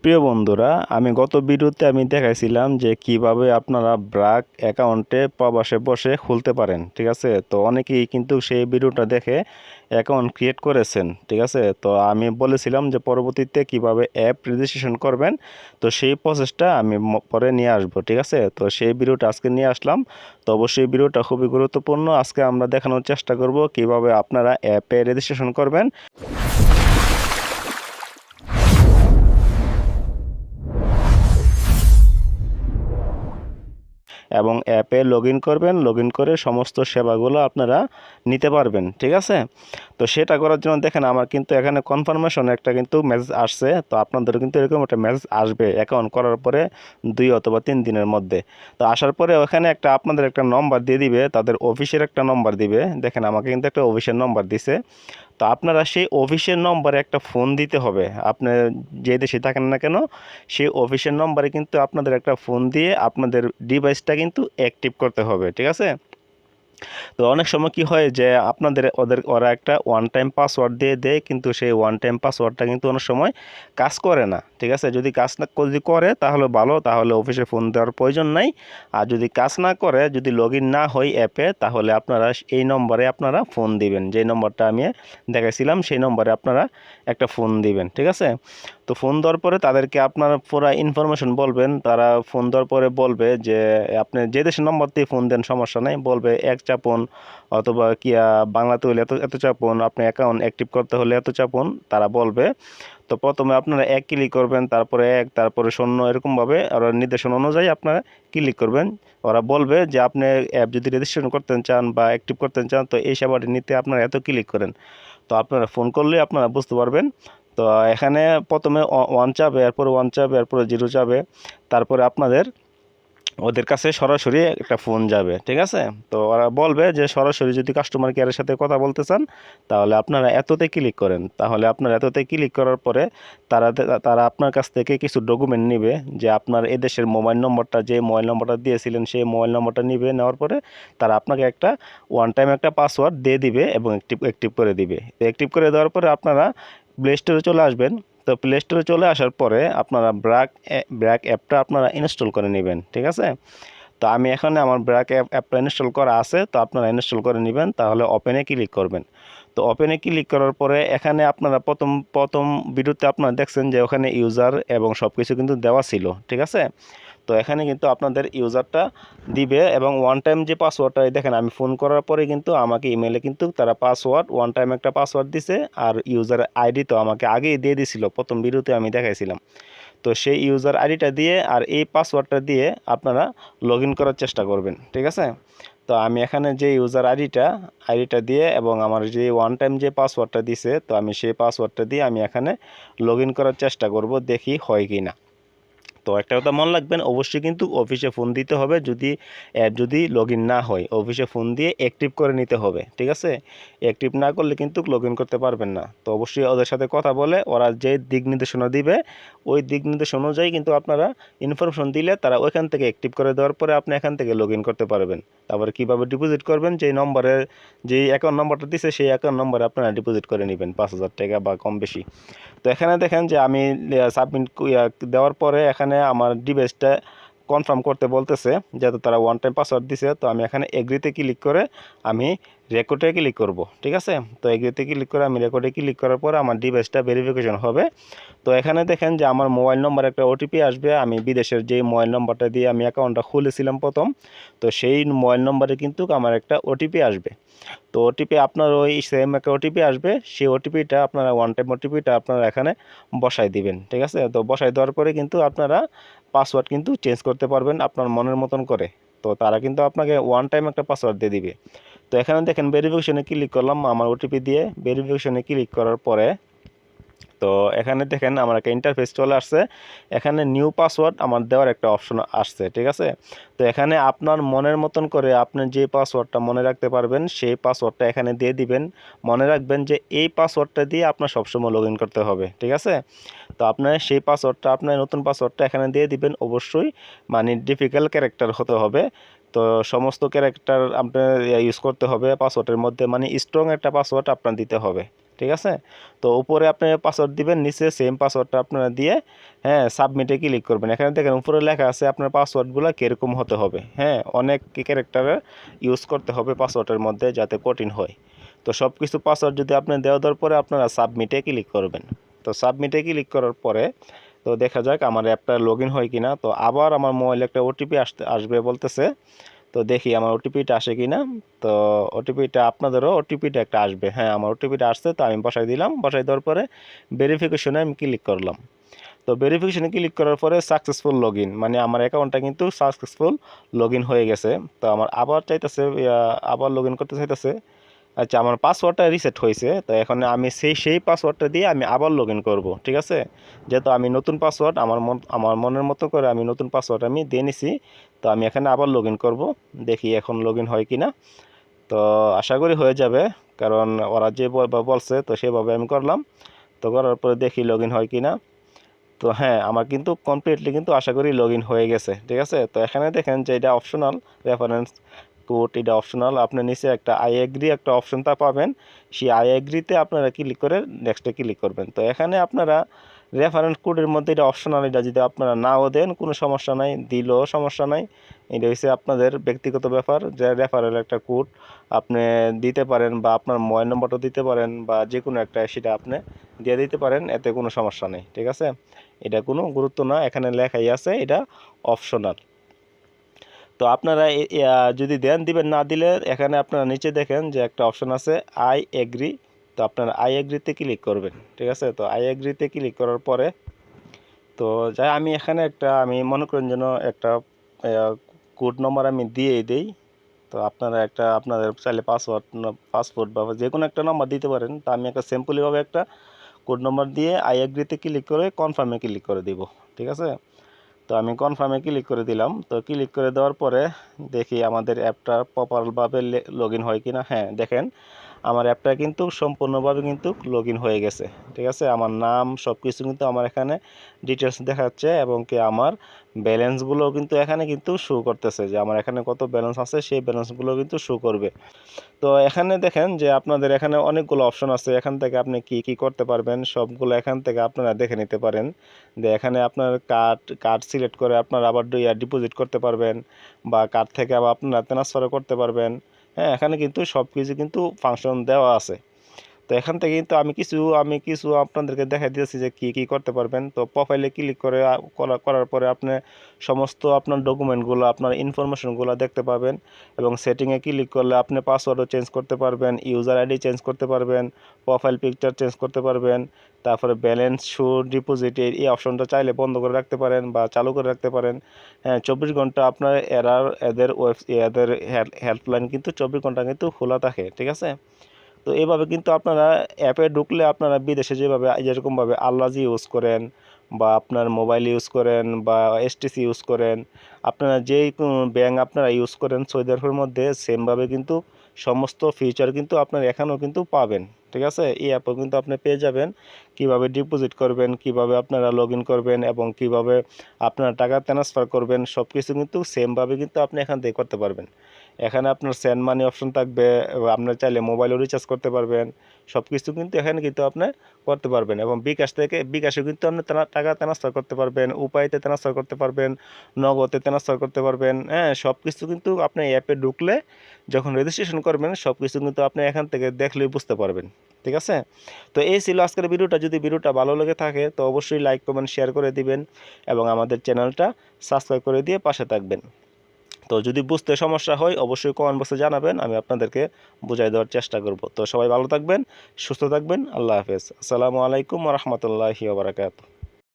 প্রিয় বন্ধুরা, আমি গত ভিডিওতে আমি দেখাইছিলাম যে কিভাবে আপনারা ব্র্যাক অ্যাকাউন্টে প্রবাসে বসে খুলতে পারেন। ঠিক আছে, তো অনেকেই কিন্তু সেই ভিডিওটা দেখে অ্যাকাউন্ট ক্রিয়েট করেছেন। ঠিক আছে, তো আমি বলেছিলাম যে পরবর্তীতে কিভাবে অ্যাপ রেজিস্ট্রেশন করবেন, তো সেই প্রসেসটা আমি পরে নিয়ে আসবো। ঠিক আছে, তো সেই ভিডিওটা আজকে নিয়ে আসলাম। তো অবশ্যই ভিডিওটা খুবই গুরুত্বপূর্ণ। আজকে আমরা দেখানোর চেষ্টা করব কিভাবে আপনারা অ্যাপে রেজিস্ট্রেশন করবেন এবং অ্যাপে লগ ইন করবেন। লগ ইন করে সমস্ত সেবাগুলো আপনারা নিতে পারবেন। ঠিক আছে, তো সেটা করার জন্য দেখেন আমার কিন্তু এখানে কনফার্মেশন একটা কিন্তু মেসেজ আসছে। তো আপনাদেরও কিন্তু এরকম একটা মেসেজ আসবে অ্যাকাউন্ট করার পরে 2 অথবা 3 দিনের মধ্যে। তো আসার পরে ওখানে একটা আপনাদের একটা নম্বর দিয়ে দিবে, তাদের অফিসের একটা নম্বর দিবে। দেখেন আমাকে কিন্তু একটা অফিসের নম্বর দিছে। তো আপনারা সেই অফিসের নম্বরে একটা ফোন দিতে হবে। আপনি যে দেশে থাকেন না কেন, সেই অফিসের নম্বরে কিন্তু আপনাদের একটা ফোন দিয়ে আপনাদের ডিভাইসটা কিন্তু অ্যাক্টিভ করতে হবে। ঠিক আছে, তো অনেক সময় কি হয় যে আপনাদের ওরা একটা ওয়ান টাইম পাসওয়ার্ড দিয়ে দেয়, কিন্তু সেই ওয়ান টাইম পাসওয়ার্ডটা কিন্তু অনেক সময় কাজ করে না। ঠিক আছে, যদি কাজ না যদি করে তাহলে ভালো, তাহলে অফিসে ফোন দেওয়ার প্রয়োজন নাই। আর যদি কাজ না করে, যদি লগ ইন না হয় অ্যাপে, তাহলে আপনারা এই নম্বরে আপনারা ফোন দিবেন। যে নম্বরটা আমি দেখাইছিলাম সেই নম্বরে আপনারা একটা ফোন দিবেন। ঠিক আছে, তো ফোন দেওয়ার পরে তাদেরকে আপনার পুরো ইনফরমেশন বলবেন। তারা ফোন দেওয়ার পরে বলবে যে আপনি যে দেশের নম্বর দিয়ে ফোন দেন সমস্যা নেই, বলবে এক চাপুন অথবা কিয়া বাংলাতে হলে এত এত চাপুন, আপনি অ্যাকাউন্ট অ্যাক্টিভ করতে হলে এত চাপুন, তারা বলবে। তো প্রথমে আপনারা এক ক্লিক করবেন, তারপরে এক, তারপরে শূন্য, এরকমভাবে ওরা নির্দেশনা অনুযায়ী আপনারা ক্লিক করবেন। ওরা বলবে যে আপনি অ্যাপ যদি রেজিস্ট্রেশন করতে চান বা অ্যাক্টিভ করতে চান, তো এই সেবাটি নিতে আপনারা এত ক্লিক করেন। তো আপনারা ফোন করলে আপনারা বুঝতে পারবেন। তো এখানে প্রথমে ওয়ান চাবে, এরপরে ওয়ান চাবে, এরপরে জিরো চাবে, তারপরে আপনাদের ওদের কাছে সরাসরি একটা ফোন যাবে। ঠিক আছে, তো ওরা বলবে যে সরাসরি যদি কাস্টমার কেয়ারের সাথে কথা বলতে চান, তাহলে আপনারা এততে ক্লিক করেন। তাহলে আপনারা এততে ক্লিক করার পরে তারা তারা আপনার কাছ থেকে কিছু ডকুমেন্ট নিবে, যে আপনার এদেশের মোবাইল নম্বরটা, যে মোবাইল নম্বরটা দিয়েছিলেন সেই মোবাইল নম্বরটা নিবে। নেওয়ার পরে তারা আপনাকে একটা ওয়ান টাইম একটা পাসওয়ার্ড দিয়ে দিবে এবং অ্যাক্টিভ করে দিবে। তো অ্যাক্টিভ করে দেওয়ার পরে আপনারা প্লে স্টোরে চলে আসবেন। তো প্লে স্টোরে চলে আসার পরে আপনারা ব্র্যাক অ্যাপটা আপনারা ইনস্টল করে নেবেন। ঠিক আছে, তো আমি এখানে আমার ব্র্যাক অ্যাপটা ইনস্টল করা আছে, তো আপনারা ইনস্টল করে নেবেন। তাহলে ওপেনে ক্লিক করবেন। তো ওপেনে ক্লিক করার পরে এখানে আপনারা প্রথম প্রথম ভিডিওতে আপনারা দেখছেন যে ওখানে ইউজার এবং সব কিছু কিন্তু দেওয়া ছিল। ঠিক আছে, তো এখানে কিন্তু আপনাদের ইউজারটা দিবে এবং ওয়ান টাইম যে পাসওয়ার্ডটা দেখেন, আমি ফোন করার পরে কিন্তু আমাকে ইমেলে কিন্তু তারা পাসওয়ার্ড ওয়ান টাইম একটা পাসওয়ার্ড দিছে। আর ইউজার আইডি তো আমাকে আগেই দিয়ে দিছিল, প্রথম ভিডিওতে আমি দেখাইছিলাম। তো সেই ইউজার আইডিটা দিয়ে আর এই পাসওয়ার্ডটা দিয়ে আপনারা লগ ইন করার চেষ্টা করবেন। ঠিক আছে, তো আমি এখানে যে ইউজার আইডিটা দিয়ে এবং আমার যে ওয়ান টাইম যে পাসওয়ার্ডটা দিছে, তো আমি সেই পাসওয়ার্ডটা দিয়ে আমি এখানে লগ ইন করার চেষ্টা করব, দেখি হয় কি না। তো একটা কথা মনে রাখবেন, অবশ্যই কিন্তু অফিসে ফোন দিতে হবে। যদি অ্যাপ যদি লগ ইন না হয়, অফিসে ফোন দিয়ে অ্যাক্টিভ করে নিতে হবে। ঠিক আছে, অ্যাক্টিভ না করলে কিন্তু লগ ইন করতে পারবেন না। তো অবশ্যই ওদের সাথে কথা বলে ওরা যে দিক নির্দেশনা দিবে, ওই দিক নির্দেশনা অনুযায়ী কিন্তু আপনারা ইনফরমেশন দিলে তারা ওইখান থেকে অ্যাক্টিভ করে দেওয়ার পরে আপনি এখান থেকে লগ ইন করতে পারবেন। তারপরে কীভাবে ডিপোজিট করবেন, যেই নম্বরে যেই অ্যাকাউন্ট নম্বরটা দিছে সেই অ্যাকাউন্ট নম্বরে আপনারা ডিপোজিট করে নেবেন 5,000 টাকা বা কম বেশি। তো এখানে দেখেন যে আমি সাবমিট দেওয়ার পরে এখানে আমার ডিভাইসটা কনফার্ম করতে বলতেছে, যেহেতু তারা ওয়ান টাইম পাসওয়ার্ড দিছে। তো আমি এখানে এগ্রিতে ক্লিক করে আমি রেকর্ডে ক্লিক করব। ঠিক আছে, তো এগ্রিতে ক্লিক করে আমি রেকর্ডে ক্লিক করার পরে আমার ডিভাইসটা ভেরিফিকেশন হবে। তো এখানে দেখেন যে আমার মোবাইল নম্বর একটা ওটিপি আসবে। আমি বিদেশের যে মোবাইল নম্বরটা দিয়ে আমি অ্যাকাউন্টটা খুলেছিলাম প্রথম, তো সেই মোবাইল নম্বরে কিন্তু আমার একটা ওটিপি আসবে। তো ওটিপি আপনার ওই সেম একটা ওটিপি আসবে, সেই ওটিপিটা আপনারা ওয়ান টাইম ওটিপিটা আপনারা এখানে বসাই দিবেন। ঠিক আছে, তো বসাই দেওয়ার পরে কিন্তু আপনারা পাসওয়ার্ড কিন্তু চেঞ্জ করতে পারবেন আপনার মনের মতন করে। তো তারা কিন্তু আপনাকে ওয়ান টাইম একটা পাসওয়ার্ড দিয়ে দিবে। তো এখানে দেখেন ভেরিফিকেশনে ক্লিক করলাম আমার ওটিপি দিয়ে। ভেরিফিকেশনে ক্লিক করার পরে তো এখানে দেখেন আমার একটা ইন্টারফেস চলে আসছে। এখানে নিউ পাসওয়ার্ড আমার দেওয়ার একটা অপশন আসছে। ঠিক আছে, তো এখানে আপনার মনের মতন করে আপনি যে পাসওয়ার্ডটা মনে রাখতে পারবেন সেই পাসওয়ার্ডটা এখানে দিয়ে দিবেন। মনে রাখবেন যে এই পাসওয়ার্ডটা দিয়ে আপনার সবসময় লগ ইন করতে হবে। ঠিক আছে, তো আপনার সেই পাসওয়ার্ডটা আপনার নতুন পাসওয়ার্ডটা এখানে দিয়ে দিবেন। অবশ্যই মানে ডিফিকাল্ট ক্যারেক্টার হতে হবে। তো সমস্ত ক্যারেক্টার আপনার ইউজ করতে হবে পাসওয়ার্ডের মধ্যে, মানে স্ট্রং একটা পাসওয়ার্ড আপনার দিতে হবে। ঠিক আছে। তো উপরে আপনি পাসওয়ার্ড দিবেন, নিচে সেম পাসওয়ার্ডটা আপনারা দিয়ে হ্যাঁ সাবমিটে ক্লিক করবেন। এখানে দেখেন উপরে লেখা আছে আপনার পাসওয়ার্ডগুলো কীরকম হতে হবে। হ্যাঁ অনেক ক্যারেক্টারের ইউজ করতে হবে পাসওয়ার্ডের মধ্যে যাতে কঠিন হয়। তো সব কিছু পাসওয়ার্ড যদি আপনি দেওয়ার পরে আপনারা সাবমিটে ক্লিক করবেন। তো সাবমিটে ক্লিক করার পরে তো দেখা যাক আমার অ্যাপটা লগ ইন হয় কিনা। তো আবার আমার মোবাইলে একটা ওটিপি আসবে বলতেছে। তো দেখি আমার ওটিপিটা আসে কিনা। তো ওটিপিটা আপনাদেরও ওটিপিটা একটা আসবে। হ্যাঁ আমার ওটিপিটা আসছে, তো আমি বসাই দিলাম। বসাই দেওয়ার পরে ভেরিফিকেশনে আমি ক্লিক করলাম। তো ভেরিফিকেশনে ক্লিক করার পরে সাকসেসফুল লগ ইন, মানে আমার অ্যাকাউন্টটা কিন্তু সাকসেসফুল লগ ইন হয়ে গেছে। তো আমার আবার চাইতেছে আবার লগ ইন করতে চাইতেছে। আচ্ছা আমার পাসওয়ার্ডটা রিসেট হয়েছে, তো এখন আমি সেই পাসওয়ার্ডটা দিয়ে আমি আবার লগ ইন করবো। ঠিক আছে, যেহেতু আমি নতুন পাসওয়ার্ড আমার মনের মতো করে আমি নতুন পাসওয়ার্ড আমি দিয়ে নিছি। তো আমি এখানে আবার লগ ইন করবো, দেখি এখন লগ ইন হয় কি না। তো আশা করি হয়ে যাবে, কারণ ওরা যে বলছে তো সেভাবে আমি করলাম। তো করার পরে দেখি লগ ইন হয় কি না। তো হ্যাঁ আমার কিন্তু কমপ্লিটলি কিন্তু আশা করি লগ ইন হয়ে গেছে। ঠিক আছে, তো এখানে দেখেন যে এটা অপশনাল রেফারেন্স কোড, এটা অপশনাল। আপনি নিচে একটা আই এগ্রি একটা অপশনটা পাবেন, সেই আই এগ্রিতে আপনারা ক্লিক করে নেক্সটে ক্লিক করবেন। তো এখানে আপনারা রেফারেন্স কোডের মধ্যে এটা অপশনাল, এটা যদি আপনারা নাও দেন কোনো সমস্যা নাই, দিলেও সমস্যা নাই। এটা হচ্ছে আপনাদের ব্যক্তিগত ব্যাপার, যে রেফারেল একটা কোড আপনি দিতে পারেন বা আপনার মোবাইল নম্বরটা দিতে পারেন বা যে কোনো একটা সেটা আপনি দিয়ে দিতে পারেন, এতে কোনো সমস্যা নেই। ঠিক আছে, এটা কোনো গুরুত্ব না, এখানে লেখাই আছে এটা অপশনাল। তো আপনারা যদি দেন দিবেন, না দিলে এখানে আপনারা নিচে দেখেন যে একটা অপশন আছে আই এগ্রি। তো আপনারা আই এগ্রিতে ক্লিক করবেন। ঠিক আছে, তো আই এগ্রিতে ক্লিক করার পরে তো যাই আমি এখানে আমি মনে করেন যেন একটা কোড নম্বর আমি দিয়েই দিই। তো আপনারা আপনাদের চাইলে পাসপোর্ট বা যে কোনো একটা নম্বর দিতে পারেন। তো আমি একটা সিম্পলিভাবে একটা কোড নম্বর দিয়ে আই এগ্রিতে ক্লিক করে কনফার্মে ক্লিক করে দিব। ঠিক আছে, তো আমি কনফার্মে ক্লিক করে দিলাম। তো ক্লিক করে দেওয়ার পরে দেখি আমাদের অ্যাপটা প্রপারভাবে লগ ইন হয় কিনা। হ্যাঁ দেখেন আমার অ্যাপটা কিন্তু সম্পূর্ণভাবে কিন্তু লগ ইন হয়ে গেছে। ঠিক আছে, আমার নাম সব কিছু কিন্তু আমার এখানে ডিটেলস দেখাচ্ছে, এবং কি আমার ব্যালেন্সগুলো কিন্তু এখানে কিন্তু শো করতেছে, যে আমার এখানে কত ব্যালেন্স আছে সেই ব্যালেন্সগুলো কিন্তু শো করবে। তো এখানে দেখেন যে আপনাদের এখানে অনেকগুলো অপশন আছে, এখান থেকে আপনি কি কি করতে পারবেন সবগুলো এখান থেকে আপনারা দেখে নিতে পারেন। যে এখানে আপনার কার্ড সিলেক্ট করে আপনারা আবার ডিপোজিট করতে পারবেন, বা কার্ড থেকে আবার আপনারা ট্রান্সফারও করতে পারবেন। হ্যাঁ এখানে কিন্তু সব কিছু কিন্তু ফাংশন দেওয়া আছে। তো এখান থেকে কিন্তু আমি কিছু আপনাদেরকে দেখাই দিয়েছি যে কি কি করতে পারবেন। তো প্রোফাইলে ক্লিক করে করার পরে আপনি সমস্ত আপনার ডকুমেন্টগুলো আপনার ইনফরমেশনগুলো দেখতে পাবেন, এবং সেটিংয়ে ক্লিক করলে আপনি পাসওয়ার্ডও চেঞ্জ করতে পারবেন, ইউজার আইডি চেঞ্জ করতে পারবেন, প্রোফাইল পিকচার চেঞ্জ করতে পারবেন। তারপরে ব্যালেন্স শো ডিপোজিট এই অপশনটা চাইলে বন্ধ করে রাখতে পারেন বা চালু করে রাখতে পারেন। হ্যাঁ 24 ঘন্টা আপনার এদের হেল্পলাইন কিন্তু 24 ঘন্টা কিন্তু খোলা থাকে। ঠিক আছে, তো এইভাবে কিন্তু আপনারা অ্যাপে ঢুকলে আপনারা বিদেশে যেরকমভাবে আল্লাজি ইউজ করেন বা আপনার মোবাইল ইউজ করেন বা এসটিসি ইউজ করেন, আপনারা যেই ব্যাংক আপনারা ইউজ করেন সৌদি আরবের মধ্যে সেমভাবে কিন্তু সমস্ত ফিচার কিন্তু আপনার এখানেও কিন্তু পাবেন। ঠিক আছে, এই অ্যাপও কিন্তু আপনি পেয়ে যাবেন, কিভাবে ডিপোজিট করবেন, কিভাবে আপনারা লগ ইন করবেন, এবং কিভাবে আপনারা টাকা ট্রান্সফার করবেন, সব কিছু কিন্তু সেমভাবে কিন্তু আপনি এখান থেকে করতে পারবেন। এখানে আপনার সেন্ড মানি অপশন থাকবে, এবং আপনার চাইলে মোবাইলও রিচার্জ করতে পারবেন। সব কিছু কিন্তু এখানে কিন্তু আপনি করতে পারবেন, এবং বিকাশে কিন্তু আপনি টাকা ট্রান্সফার করতে পারবেন, উপায়তে ট্রান্সফার করতে পারবেন, নগদে ট্রান্সফার করতে পারবেন। হ্যাঁ সব কিছু কিন্তু আপনি অ্যাপে ঢুকলে যখন রেজিস্ট্রেশন করবেন সব কিছু কিন্তু আপনি এখান থেকে দেখলেই বুঝতে পারবেন। ঠিক আছে, তো এই ছিল আজকের ভিডিওটা। যদি ভিডিওটা ভালো লেগে থাকে তো অবশ্যই লাইক কমেন্ট শেয়ার করে দিবেন, এবং আমাদের চ্যানেলটা সাবস্ক্রাইব করে দিয়ে পাশে থাকবেন। তো যদি বুঝতে সমস্যা হয় অবশ্যই কমেন্ট বক্সে জানাবেন, আমি আপনাদেরকে বুঝাই দেওয়ার চেষ্টা করব। তো সবাই ভালো থাকবেন, সুস্থ থাকবেন, আল্লাহ হাফেজ, আসসালামু আলাইকুম ওয়া রাহমাতুল্লাহি ওয়া বারাকাতুহু।